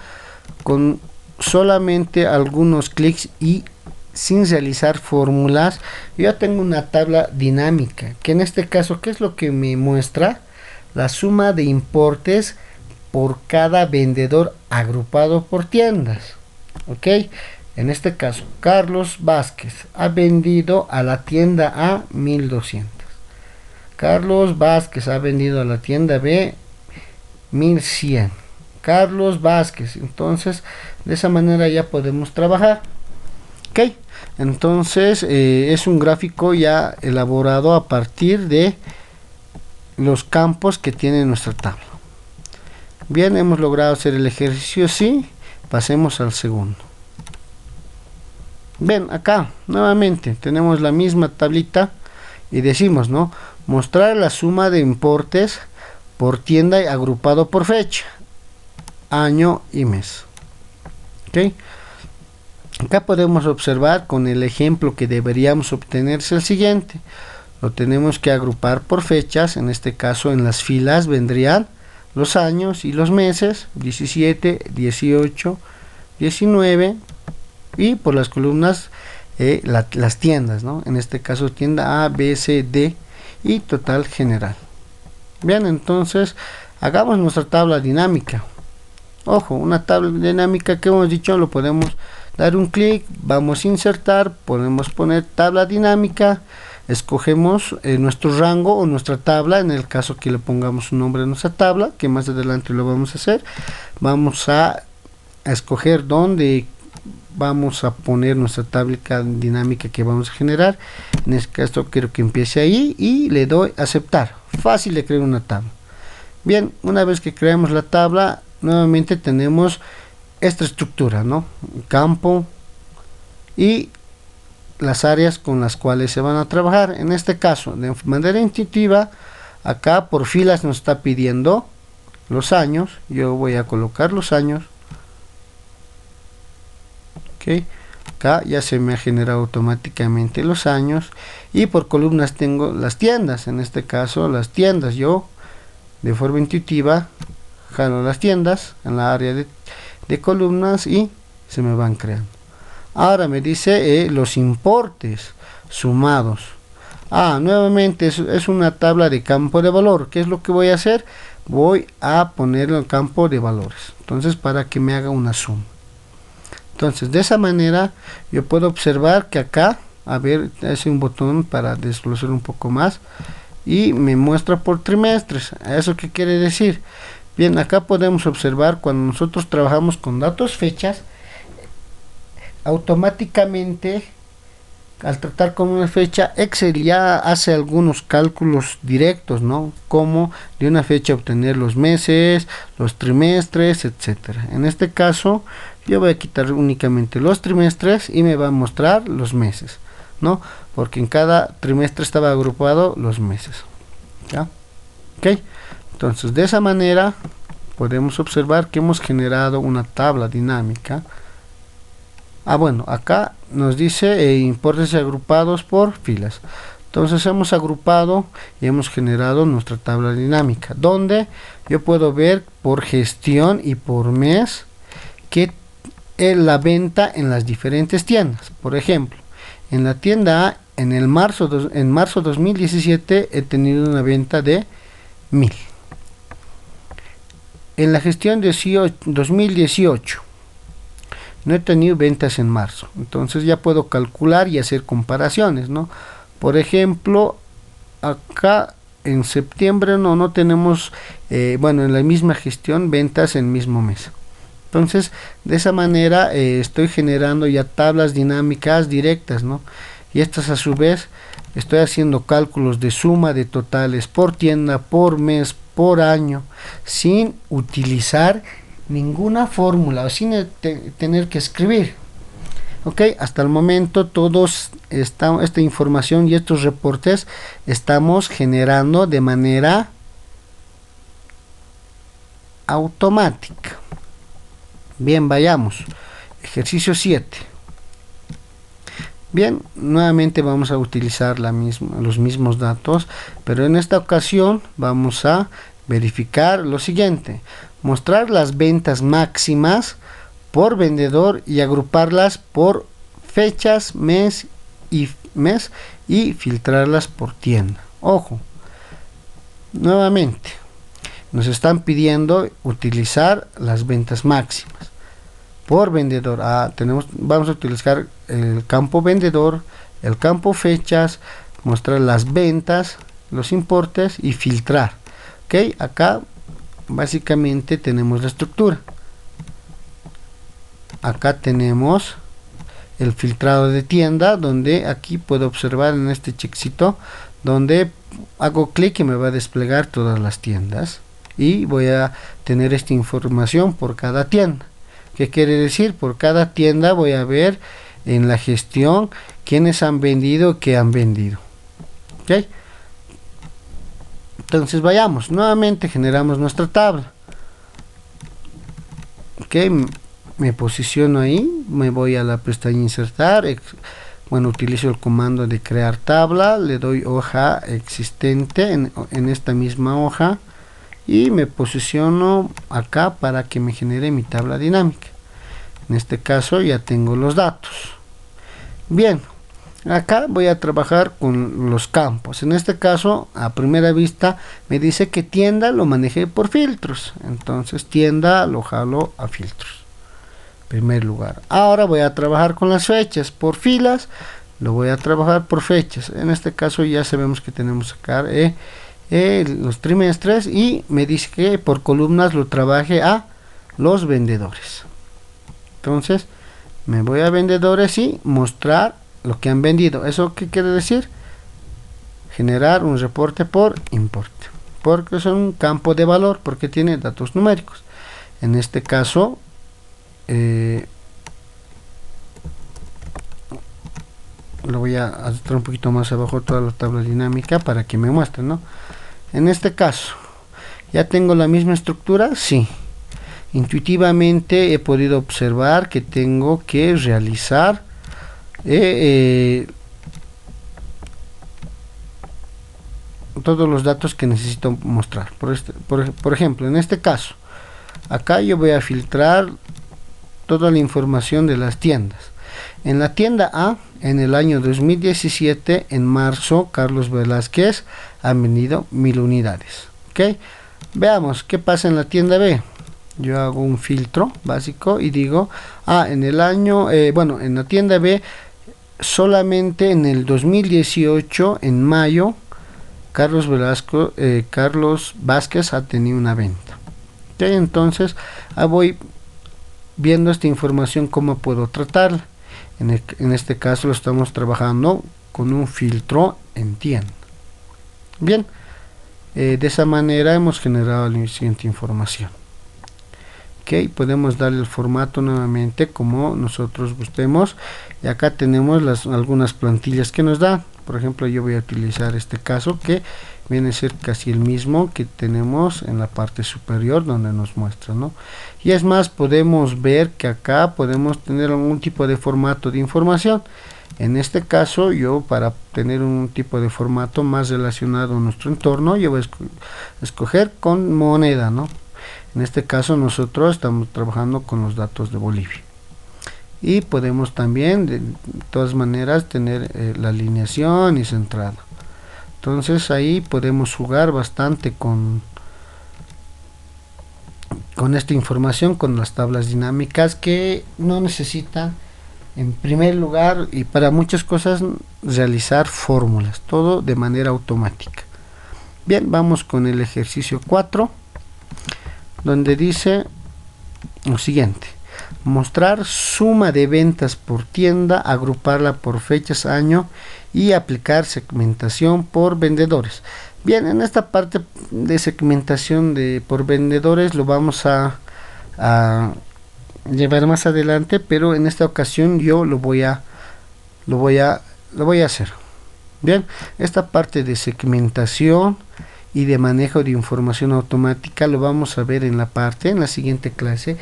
con solamente algunos clics y sin realizar fórmulas, yo ya tengo una tabla dinámica, que en este caso, ¿qué es lo que me muestra? La suma de importes por cada vendedor agrupado por tiendas. Ok, en este caso, Carlos Vázquez ha vendido a la tienda A 1200. Carlos Vázquez ha vendido a la tienda B 1100. Carlos Vázquez. Entonces, de esa manera ya podemos trabajar. Ok, entonces es un gráfico ya elaborado a partir de los campos que tiene nuestra tabla. Bien, hemos logrado hacer el ejercicio, sí. Pasemos al segundo. Bien, acá nuevamente tenemos la misma tablita y decimos, ¿no? Mostrar la suma de importes por tienda y agrupado por fecha, año y mes. Ok, acá podemos observar con el ejemplo que deberíamos obtenerse el siguiente. Lo tenemos que agrupar por fechas. En este caso, en las filas vendrían los años y los meses, 17, 18, 19, y por las columnas las tiendas, ¿no? En este caso tienda A, B, C, D y total general. Bien, entonces hagamos nuestra tabla dinámica. Ojo, una tabla dinámica que hemos dicho, lo podemos dar un clic, vamos a insertar, podemos poner tabla dinámica, escogemos nuestro rango o nuestra tabla, en el caso que le pongamos un nombre a nuestra tabla, que más adelante lo vamos a hacer. Vamos a escoger dónde vamos a poner nuestra tabla dinámica que vamos a generar. En este caso quiero que empiece ahí y le doy aceptar. Fácil de crear una tabla. Bien, una vez que creamos la tabla, nuevamente tenemos esta estructura, ¿no? Campo y las áreas con las cuales se van a trabajar. En este caso, de manera intuitiva, acá por filas nos está pidiendo los años. Yo voy a colocar los años. Ok, acá ya se me ha generado automáticamente los años, y por columnas tengo las tiendas. En este caso, las tiendas, yo de forma intuitiva jalo las tiendas en la área de columnas y se me van creando. Ahora me dice los importes sumados. Nuevamente es una tabla de campo de valor. ¿Qué es lo que voy a hacer? Voy a poner el campo de valores, entonces, para que me haga una suma. Entonces, de esa manera yo puedo observar que acá, a ver, hace un botón para desglosar un poco más y me muestra por trimestres. ¿Eso qué quiere decir? Bien, acá podemos observar cuando nosotros trabajamos con datos fechas, automáticamente al tratar con una fecha, Excel ya hace algunos cálculos directos, ¿no? Como de una fecha obtener los meses, los trimestres, etcétera. En este caso, yo voy a quitar únicamente los trimestres y me va a mostrar los meses, ¿no? Porque en cada trimestre estaba agrupado los meses. ¿Ya? Ok. Entonces, de esa manera podemos observar que hemos generado una tabla dinámica. Bueno, acá nos dice importes agrupados por filas. Entonces hemos agrupado y hemos generado nuestra tabla dinámica, donde yo puedo ver por gestión y por mes que es la venta en las diferentes tiendas. Por ejemplo, en la tienda A, en marzo 2017 he tenido una venta de 1000. En la gestión 2018 no he tenido ventas en marzo, entonces ya puedo calcular y hacer comparaciones, ¿no? Por ejemplo, acá en septiembre no tenemos, en la misma gestión, ventas en mismo mes. Entonces, de esa manera estoy generando ya tablas dinámicas directas, ¿no? Y estas a su vez estoy haciendo cálculos de suma de totales por tienda, por mes, por año, sin utilizar ninguna fórmula o sin tener que escribir. Ok, hasta el momento todos esta información y estos reportes estamos generando de manera automática. Bien, vayamos. Ejercicio 7. Bien, nuevamente vamos a utilizar los mismos datos, pero en esta ocasión vamos a verificar lo siguiente: mostrar las ventas máximas por vendedor y agruparlas por fechas, mes y filtrarlas por tienda. Ojo, nuevamente nos están pidiendo utilizar las ventas máximas por vendedor. Vamos a utilizar el campo vendedor, el campo fechas, mostrar las ventas, los importes y filtrar. Ok, acá básicamente tenemos la estructura. Acá tenemos el filtrado de tienda, donde aquí puedo observar en este checkcito, donde hago clic y me va a desplegar todas las tiendas y voy a tener esta información por cada tienda. ¿Qué quiere decir? Por cada tienda voy a ver en la gestión quiénes han vendido, qué han vendido. ¿Ok? Entonces vayamos, nuevamente generamos nuestra tabla. ¿Ok? Me posiciono ahí, me voy a la pestaña insertar, bueno, utilizo el comando de crear tabla, le doy hoja existente en esta misma hoja y me posiciono acá para que me genere mi tabla dinámica. En este caso ya tengo los datos. Bien, acá voy a trabajar con los campos. En este caso, a primera vista me dice que tienda lo manejé por filtros, entonces tienda lo jalo a filtros. Primer lugar. Ahora voy a trabajar con las fechas por filas, lo voy a trabajar por fechas. En este caso ya sabemos que tenemos que sacar los trimestres y me dice que por columnas lo trabaje a los vendedores. Entonces me voy a vendedores y mostrar lo que han vendido. ¿Eso qué quiere decir? Generar un reporte por importe, porque es un campo de valor, porque tiene datos numéricos. En este caso lo voy a hacer un poquito más abajo toda la tabla dinámica para que me muestre, ¿no? En este caso ya tengo la misma estructura. Sí, intuitivamente he podido observar que tengo que realizar todos los datos que necesito mostrar. Por ejemplo, en este caso acá yo voy a filtrar toda la información de las tiendas. En la tienda A, en el año 2017, en marzo, Carlos Velázquez ha vendido 1000 unidades. ¿Ok? Veamos qué pasa en la tienda B. Yo hago un filtro básico y digo, en el año, en la tienda B, solamente en el 2018, en mayo, Carlos Vázquez ha tenido una venta. ¿Ok? Entonces, voy viendo esta información, cómo puedo tratarla. En este caso lo estamos trabajando con un filtro en tienda. Bien, de esa manera hemos generado la siguiente información. Ok, podemos darle el formato nuevamente como nosotros gustemos, y acá tenemos algunas plantillas que nos dan. Por ejemplo, yo voy a utilizar este caso, que viene a ser casi el mismo que tenemos en la parte superior, donde nos muestra, ¿no? Y es más, podemos ver que acá podemos tener algún tipo de formato de información. En este caso, yo, para tener un tipo de formato más relacionado a nuestro entorno, yo voy a escoger con moneda, ¿no? En este caso nosotros estamos trabajando con los datos de Bolivia. Y podemos también de todas maneras tener la alineación y centrado. Entonces ahí podemos jugar bastante con esta información, con las tablas dinámicas, que no necesitan, en primer lugar, y para muchas cosas, realizar fórmulas, todo de manera automática. Bien, vamos con el ejercicio 4, donde dice lo siguiente: mostrar suma de ventas por tienda, agruparla por fechas, año y aplicar segmentación por vendedores. Bien, en esta parte de segmentación por vendedores lo vamos a llevar más adelante, pero en esta ocasión yo lo voy a hacer. Bien, esta parte de segmentación y de manejo de información automática lo vamos a ver en la siguiente clase,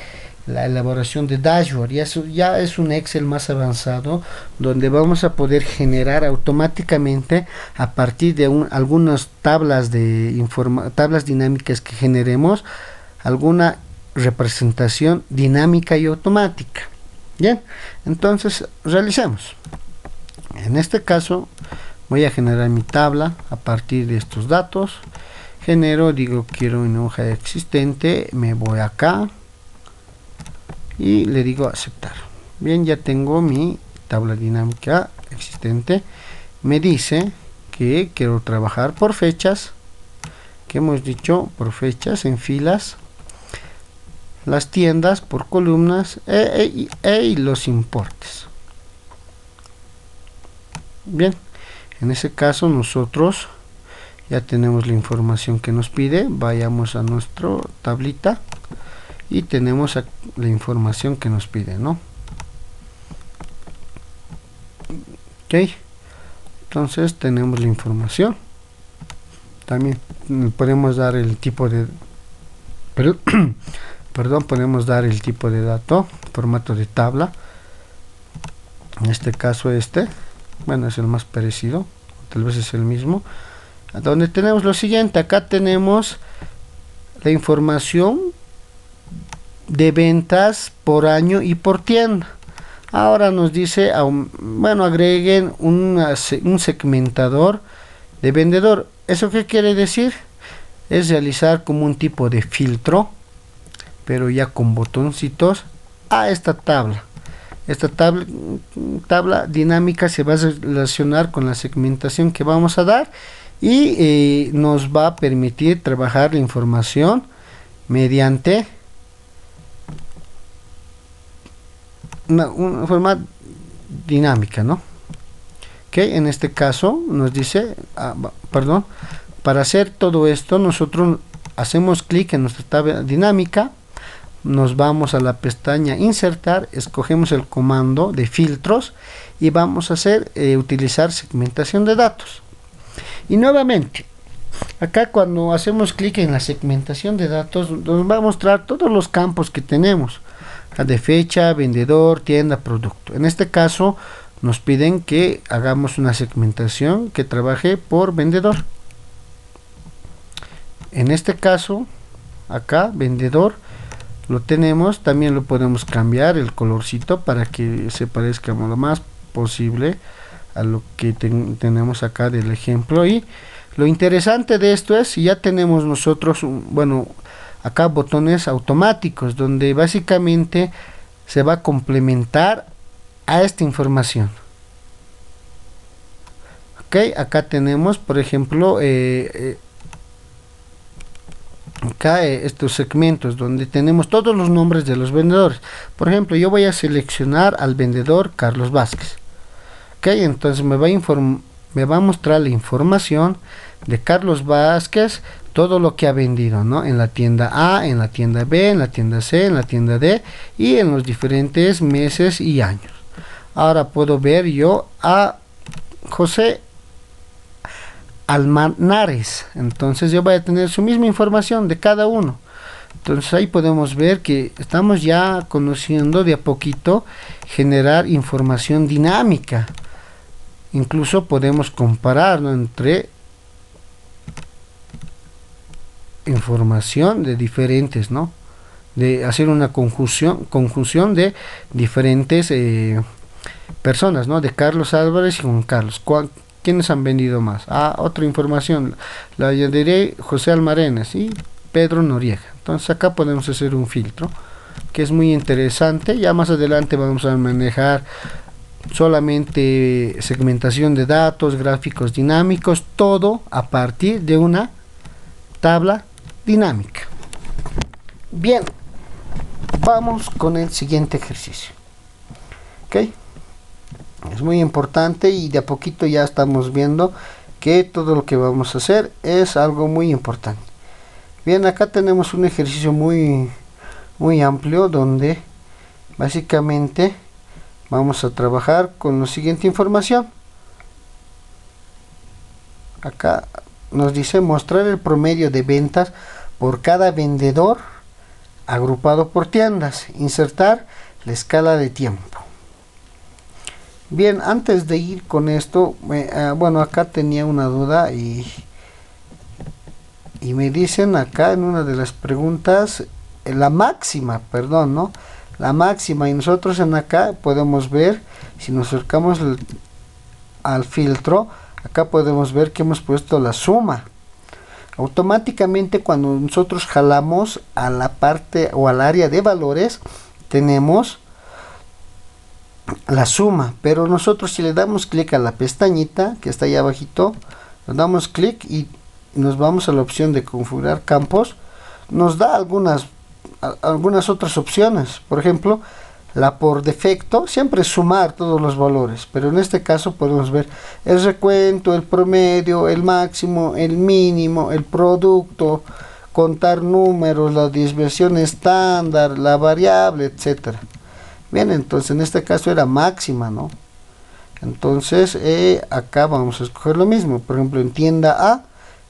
la elaboración de dashboard. Ya es un Excel más avanzado donde vamos a poder generar automáticamente a partir de algunas tablas tablas dinámicas que generemos alguna representación dinámica y automática. Bien, entonces realicemos. En este caso voy a generar mi tabla a partir de estos datos. Genero, digo quiero una hoja existente, me voy acá y le digo aceptar. Bien, ya tengo mi tabla dinámica existente. Me dice que quiero trabajar por fechas, que hemos dicho por fechas en filas, las tiendas por columnas y los importes. Bien, en ese caso nosotros ya tenemos la información que nos pide. Vayamos a nuestra tablita y tenemos la información que nos pide, ¿no? Ok, entonces tenemos la información. También podemos dar el tipo de perdón, podemos dar el tipo de dato, formato de tabla. En este caso bueno, es el más parecido, tal vez es el mismo, donde tenemos lo siguiente. Acá tenemos la información de ventas por año y por tienda. Ahora nos dice, bueno, agreguen un segmentador de vendedor. ¿Eso qué quiere decir? Es realizar como un tipo de filtro, pero ya con botoncitos, a esta tabla. Esta tabla dinámica se va a relacionar con la segmentación que vamos a dar y nos va a permitir trabajar la información mediante una forma dinámica, ¿no? Que en este caso nos dice, perdón, para hacer todo esto nosotros hacemos clic en nuestra tabla dinámica, nos vamos a la pestaña insertar, escogemos el comando de filtros y vamos a utilizar segmentación de datos. Y nuevamente, acá cuando hacemos clic en la segmentación de datos nos va a mostrar todos los campos que tenemos, de fecha, vendedor, tienda, producto. En este caso nos piden que hagamos una segmentación que trabaje por vendedor. En este caso, acá vendedor lo tenemos. También lo podemos cambiar el colorcito para que se parezca lo más posible a lo que tenemos acá del ejemplo. Y lo interesante de esto es, ya tenemos nosotros bueno, acá botones automáticos donde básicamente se va a complementar a esta información. Ok, acá tenemos por ejemplo acá estos segmentos donde tenemos todos los nombres de los vendedores. Por ejemplo, yo voy a seleccionar al vendedor Carlos Vázquez. Ok, entonces me va a mostrar la información de Carlos Vázquez, todo lo que ha vendido, ¿no? En la tienda A, en la tienda B, en la tienda C, en la tienda D y en los diferentes meses y años. Ahora puedo ver yo a José Almanares, entonces yo voy a tener su misma información de cada uno. Entonces ahí podemos ver que estamos ya conociendo de a poquito generar información dinámica. Incluso podemos comparar, ¿no?, entre información de diferentes, ¿no?, de hacer una conjunción de diferentes personas, ¿no?, de Carlos Álvarez y Juan Carlos. ¿Quiénes han vendido más? Otra información, la añadiré José Almarenes y Pedro Noriega. Entonces acá podemos hacer un filtro que es muy interesante. Ya más adelante vamos a manejar solamente segmentación de datos, gráficos dinámicos, todo a partir de una tabla dinámica. Bien, vamos con el siguiente ejercicio. Ok, es muy importante y de a poquito ya estamos viendo que todo lo que vamos a hacer es algo muy importante. Bien, acá tenemos un ejercicio muy amplio donde básicamente vamos a trabajar con la siguiente información. Acá nos dice mostrar el promedio de ventas por cada vendedor agrupado por tiendas. Insertar la escala de tiempo. Bien, antes de ir con esto, bueno, acá tenía una duda y me dicen acá en una de las preguntas, la máxima, perdón, ¿no? La máxima, y nosotros en acá podemos ver, si nos acercamos al filtro, acá podemos ver que hemos puesto la suma. Automáticamente cuando nosotros jalamos a la parte o al área de valores, tenemos la suma, pero nosotros si le damos clic a la pestañita que está ahí abajito, le damos clic y nos vamos a la opción de configurar campos, nos da algunas otras opciones. Por ejemplo, la por defecto siempre es sumar todos los valores, pero en este caso podemos ver el recuento, el promedio, el máximo, el mínimo, el producto, contar números, la desviación estándar, la variable, etcétera. Bien, entonces en este caso era máxima, ¿no? Entonces acá vamos a escoger lo mismo. Por ejemplo, en tienda A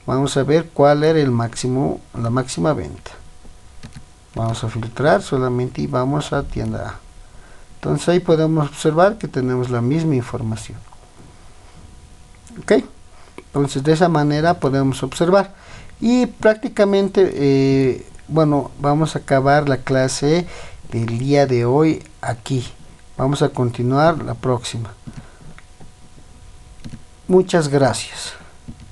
vamos a ver cuál era el máximo, la máxima venta. Vamos a filtrar solamente y vamos a tienda A. Entonces ahí podemos observar que tenemos la misma información. Ok, entonces de esa manera podemos observar. Y prácticamente, bueno, vamos a acabar la clase del día de hoy aquí. Vamos a continuar la próxima. Muchas gracias.